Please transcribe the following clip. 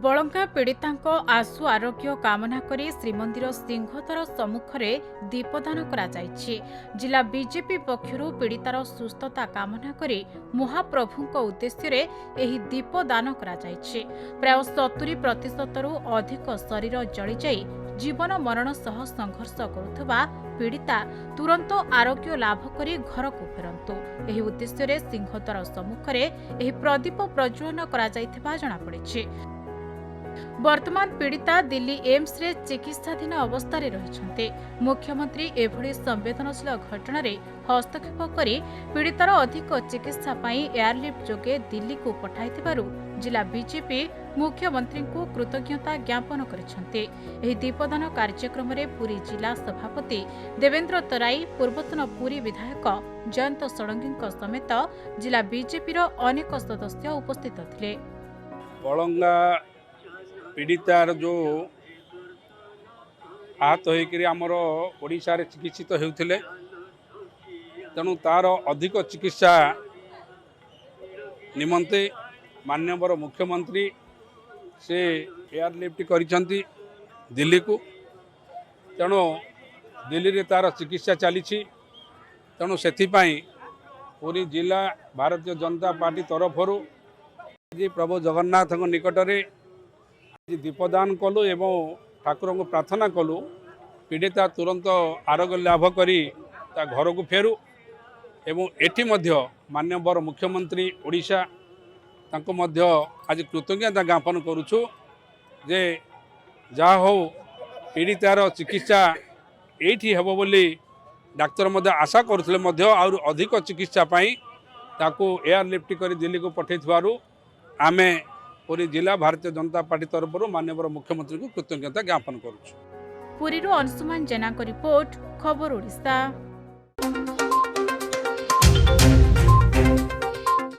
बलंगा पीड़ितांक आशु आरोग्य कामना करी श्रीमंदिर सिंहद्वार सम्मुखरे दीपदान करा जायछि। जिला बीजेपी पक्षरु पीड़ितार सुस्थता कामना करी महाप्रभुंक उद्देश्य एही दीपदान करा जायछि। प्राय 70% रु अधिक शरीर जଳି जाई जीवन मरण सह संघर्ष करुथबा पीड़िता तुरंत आरोग्य लाभ करी घर को फेरंतु एही उद्देश्य सिंहद्वार सम्मुखरे एही प्रदीप प्रज्वलन करा जायथिबा जणा पड़िछि। वर्तमान पीड़िता दिल्ली एम्स रे चिकित्साधीन अवस्था रही। मुख्यमंत्री एभली संवेदनशील घटना हस्तक्षेप करी पीड़ितार अधिक चिकित्सा पाई एयरलिफ्ट जोगे दिल्ली को पठाइथिबारु जिला बीजेपी मुख्यमंत्री को कृतज्ञता ज्ञापन करिसेंते। एही दीपदान कार्यक्रम रे पुरी जिला सभापति देवेंद्र तराई, पूर्वतन पुरी विधायक जयंत षडंगी समेत जिला बीजेपी अनेक सदस्य उपस्थित थिले। बलंगा पीड़ितार जो आहत होकर आमर ओडिशा रे चिकित्सित होउथिले, तेणु तार अधिक चिकित्सा निमंते माननीय मुख्यमंत्री से एयरलिफ्ट करिसंती दिल्ली को। तेणु दिल्ली रे तार चिकित्सा चली। तेणु सेथिपाई पूरी जिला भारतीय जनता पार्टी तरफरु प्रभु जगन्नाथ निकट में दीपदान कलु एवं ठाकुर को प्रार्थना कलु पीड़िता तुरंत आरोग्य लाभ करी ता घर को फेरु एवं एठी मध्य माननीय मुख्यमंत्री ओडिशा तांको मध्य आज कृतज्ञता ज्ञापन करुछु जे जहा हो पीड़ितार चिकित्सा एठी हेबो बोली डाक्तर मध्य आशा करथिले मध्य और अधिक चिकित्सा पाई ताको एयरलिफ्ट करी दिल्ली को पठेइथबारु आमे पूरी जिला भारतीय जनता पार्टी तरफ माननीय मुख्यमंत्री को कृतज्ञता ज्ञापन करुछु। पुरीरो अंशुमान जेना को रिपोर्ट, खबर ओडिशा।